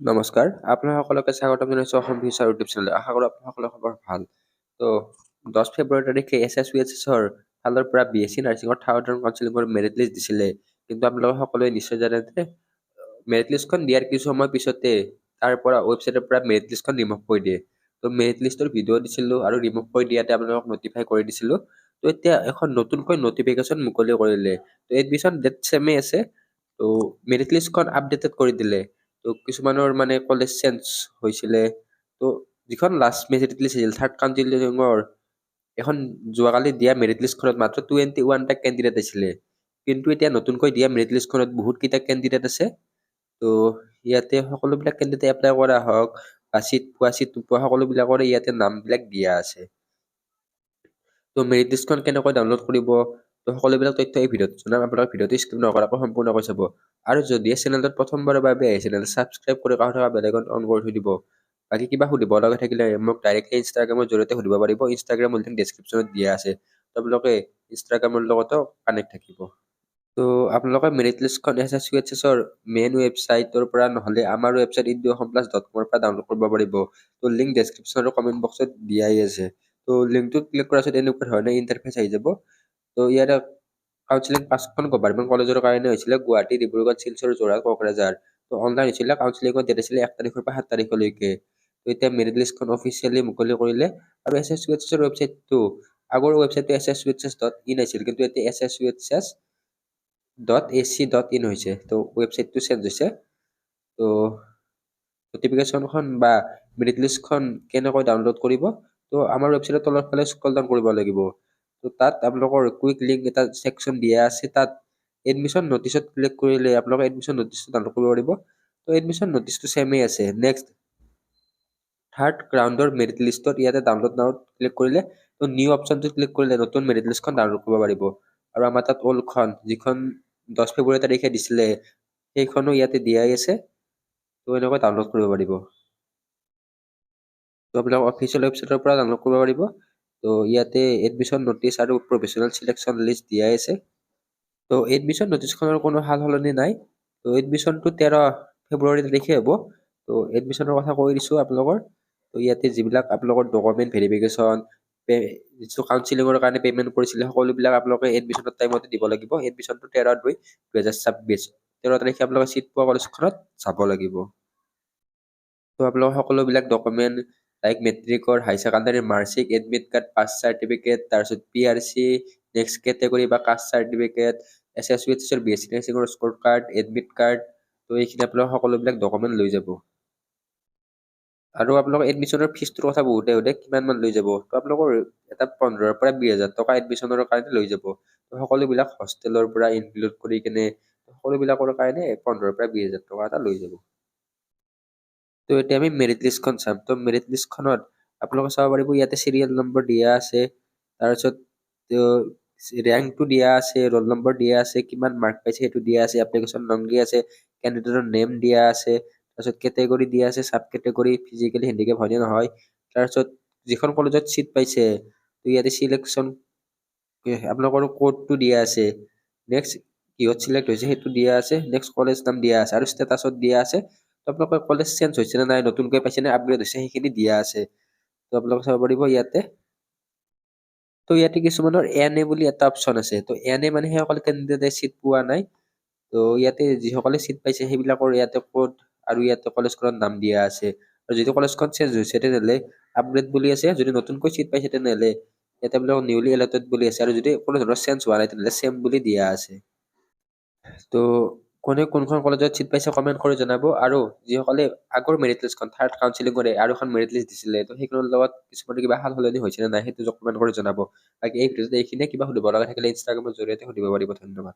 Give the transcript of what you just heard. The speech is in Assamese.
নমস্কাৰ, আপোনাৰ সকলোকে স্বাগতম জনাইছোঁ অসম ফিউচাৰ ইউটিউব চেনেললৈ। আশা কৰোঁ আপোনাসকলৰ খবৰ ভাল। তো 10 ফেব্ৰুৱাৰী তাৰিখে SSVHSৰ ফালৰ পৰা BSc নাৰ্ছিঙৰ থাৰ্ড ৰাউণ্ড কাউন্সেলিঙৰ মেৰিট লিষ্ট দিছিলে। কিন্তু আপোনালোকে সকলোৱে নিশ্চয় জানে যে মেৰিট লিষ্টখন দিয়াৰ কিছু সময় পিছতে তাৰ পৰা ৱেবছাইটৰ পৰা মেৰিট লিষ্টখন ৰিমুভ কৰি দিয়ে। তো মেৰিট লিষ্টৰ ভিডিঅ' দিছিলোঁ আৰু ৰিমুভ কৰি দিয়াতে আপোনালোকক নটিফাই কৰি দিছিলোঁ। তো এতিয়া এখন নতুনকৈ নটিফিকেশ্যন মুকলি কৰিলে। তো এডমিশ্যন ডেট ছেমেই আছে। তো মেৰিট লিষ্টখন আপডেটেড কৰি দিলে। তো কিছুমানৰ মানে কলেজ চেঞ্জ হৈছিলে। তো যিখন লাষ্ট মেৰিট লিষ্ট আছিল থাৰ্ড কাউন্সিলিঙৰ এখন যোৱাকালি দিয়া মেৰিট লিষ্টখনত মাত্ৰ 21টা কেণ্ডিডেট আছিলে। কিন্তু এতিয়া নতুনকৈ দিয়া মেৰিট লিষ্টখনত বহুতকেইটা কেণ্ডিডেট আছে। তো ইয়াতে সকলোবিলাক কেণ্ডিডেটে এপ্লাই কৰা হওক বা চিট নোপোৱা সকলোবিলাকৰে ইয়াতে নামবিলাক দিয়া আছে। তো মেৰিট লিষ্টখন কেনেকৈ ডাউনলোড কৰিব, তো সকলোবিলাক তথ্য এই ভিডিঅ'ত জনাম। আপোনালোকে ভিডিঅ'টো স্কিপ নকৰাকৈ সম্পূৰ্ণকৈ চাব। আৰু যদি চেনেলটোত প্ৰথমবাৰৰ বাবে আহিছে তেন্তে ছাবস্ক্ৰাইব কৰি কাষত থকা বেল আইকন অন কৰি থৈ দিব। বাকী কিবা সুধিব লগা থাকিলে মোক ডাইৰেক্টলি ইনষ্টাগ্ৰামৰ জৰিয়তে সুধিব পাৰিব। ইনষ্টাগ্ৰামৰ লিংক ডেছক্ৰিপশ্যনত দিয়া আছে। তো আপোনালোকে ইনষ্টাগ্ৰামৰ লগতো কানেক্ট থাকিব। তো আপোনালোকে মেৰিট লিষ্টখন SSVHSৰ মেইন ৱেবছাইটৰ পৰা নহ'লে আমাৰ ৱেবছাইট indoasamplus.com পৰা ডাউনলোড কৰিব পাৰিব। তো লিংক ডেছক্ৰিপশ্যন আৰু কমেণ্ট বক্সত দিয়াই আছে। তো লিংকটোত ক্লিক কৰাৰ পিছত এনেকুৱা ধৰণৰ ইণ্টাৰফেচ আহি যাব। তো ইয়াতে কাউন্সেলিং 5খন গভৰ্ণমেণ্ট কলেজৰ কাৰণে হৈছিলে, গুৱাহাটী, ডিব্ৰুগড়, শিলচৰ, যোৰহাট, কোকৰাঝাৰ। তো অনলাইন হৈছিলে, কাউন্সেলিঙৰ ডেট আছিলে 1 তাৰিখৰ পৰা 7 তাৰিখলৈকে। তো এতিয়া মেৰিট লিষ্টখন অফিচিয়েলি মুকলি কৰিলে আৰু SSVHSৰ ৱেবছাইটটো আগৰ ৱেবছাইটটো ssvhs.in আছিল, কিন্তু এতিয়া ssvhs.ac.in হৈছে। তো ৱেবছাইটটো চেঞ্জ হৈছে। তো নটিফিকেশ্যনখন বা মেৰিট লিষ্টখন কেনেকৈ ডাউনলোড কৰিব, তো আমাৰ ৱেবছাইটৰ তলৰ ফালে স্ক্ৰল ডাউন কৰিব লাগিব। তো তাত আপোনালোকৰ কুইক লিংক এটা ছেকশ্যন দিয়া আছে, তাত এডমিশ্যন নটিচত ক্লিক কৰিলে আপোনালোকে এডমিশ্যন নটিচটো ডাউনলোড কৰিব পাৰিব। তো এডমিশ্যন নটিচটো ছেমেই আছে। নেক্সট থাৰ্ড ৰাউণ্ডৰ মেৰিট লিষ্টত ইয়াতে ডাউনলোড নাওত ক্লিক কৰিলে, তো নিউ অপশ্যনটোত ক্লিক কৰিলে নতুন মেৰিট লিষ্টখন ডাউনলোড কৰিব পাৰিব। আৰু আমাৰ তাত ওল্ডখন যিখন 10 ফেব্ৰুৱাৰী তাৰিখে দিছিলে সেইখনো ইয়াতে দিয়াই আছে। তো এনেকৈ ডাউনলোড কৰিব পাৰিব। তো আপোনালোক অফিচিয়েল ৱেবছাইটৰ পৰা ডাউনলোড কৰিব পাৰিব। তো ইয়াতে এডমিশ্যন নটিচ আৰু প্ৰফেচনেল চিলেকশ্যন লিষ্ট দিয়াই আছে। তো এডমিশ্যন নটিচখনৰ কোনো সাল সলনি নাই। তো এডমিশ্যনটো 13 ফেব্ৰুৱাৰী তাৰিখে হ'ব। তো এডমিশ্যনৰ কথা কৈ দিছোঁ আপোনালোকৰ। তো ইয়াতে যিবিলাক আপোনালোকৰ ডকুমেণ্ট ভেৰিফিকেশ্যন, যিটো কাউন্সেলিঙৰ কাৰণে পে'মেণ্ট কৰিছিলে সকলোবিলাক আপোনালোকে এডমিশ্যনৰ টাইমতে দিব লাগিব। এডমিশ্যনটো 13/2/2026, 13 তাৰিখে আপোনালোকে চিট পোৱা কলেজখনত যাব লাগিব। তো আপোনালোকৰ সকলোবিলাক ডকুমেণ্ট লাইক মেট্ৰিকৰ, high secondary marksheet, admit card, pass certificate, তাৰপিছত PRC, নেক্সট কেটেগৰী বা কাষ্ট চাৰ্টিফিকেট, SSVHSৰ BSc নাৰ্ছিঙৰ স্ক'ৰ কাৰ্ড, এডমিট কাৰ্ড, তো এইখিনি আপোনালোকৰ সকলোবিলাক ডকুমেণ্ট লৈ যাব। আৰু আপোনালোকৰ এডমিশ্যনৰ ফিজটোৰ কথা বহুতে সোধে, কিমান মান লৈ যাব। তো আপোনালোকৰ এটা 15,000 পৰা 20,000 টকা এডমিশ্যনৰ কাৰণে লৈ যাব। তো সকলোবিলাক হোষ্টেলৰ পৰা ইনক্লুড কৰি কেনে সকলোবিলাকৰ কাৰণে 15,000 পৰা 20,000 টকা এটা লৈ যাব। তো এতিয়া আমি মেৰিট লিষ্টখন চাম। তো মেৰিট লিষ্টখনত আপোনালোকে চাব পাৰিব ইয়াতে চিৰিয়েল নম্বৰ দিয়া আছে, তাৰপিছত ৰেংকটো দিয়া আছে, ৰোল নম্বৰ দিয়া আছে, কিমান মাৰ্ক পাইছে সেইটো দিয়া আছে, এপ্লিকেশ্যন নং দিয়া আছে, কেণ্ডিডেটৰ নেম দিয়া আছে, তাৰপিছত কেটেগৰী দিয়া আছে, চাব কেটেগৰী, ফিজিকেলি হেণ্ডিকেপ হয়নে নহয়, তাৰপিছত যিখন কলেজত চিট পাইছে তো ইয়াতে চিলেকশ্যন আপোনালোকৰ কোডটো দিয়া আছে, নেক্সট কিহত চিলেক্ট হৈছে সেইটো দিয়া আছে, নেক্সট কলেজ নাম দিয়া আছে আৰু ষ্টেটাছত দিয়া আছে। তো আপোনালোকৰ কলেজ চেঞ্জ হৈছে নে নাই, নতুনকৈ পাইছে নে আপগ্ৰেড হৈছে সেইখিনি দিয়া আছে। তো আপোনালোকে চাব পাৰিব ইয়াতে। তো ইয়াতে কিছুমানৰ NA বুলি এটা অপশ্যন আছে। তো NA মানে সেইসকল কেণ্ডিডেটে চিট পোৱা নাই। তো ইয়াতে যিসকলে চিট পাইছে সেইবিলাকৰ ইয়াতে কোড আৰু ইয়াতে কলেজখনৰ নাম দিয়া আছে। আৰু যদি কলেজখন চেঞ্জ হৈছে তেনেহ'লে আপগ্ৰেড বুলি আছে, যদি নতুনকৈ চিট পাইছে তেনেহ'লে ইয়াতে আপোনালোকৰ নিউলি এলটেড বুলি আছে, আৰু যদি কোনো ধৰণৰ চেঞ্জ হোৱা নাই তেনেহ'লে চেম বুলি দিয়া আছে। তো কোনে কোনখন কলেজত চিট পাইছে কমেণ্ট কৰি জনাব। আৰু যিসকলে আগৰ মেৰিট লিষ্টখন থাৰ্ড কাউন্সেলিঙৰে আৰু এখন মেৰিট লিষ্ট দিছিলে, তো সেইখনৰ লগত কিছুমানৰ কিবা সাল সলনি হৈছে নে নাই সেইটো কমেণ্ট কৰি জনাব। বাকী এই ভিডিঅ'ত এইখিনিয়ে, কিবা সুধিব লগা থাকিলে ইনষ্টাগ্ৰামৰ জৰিয়তে সুধিব পাৰিব। ধন্যবাদ।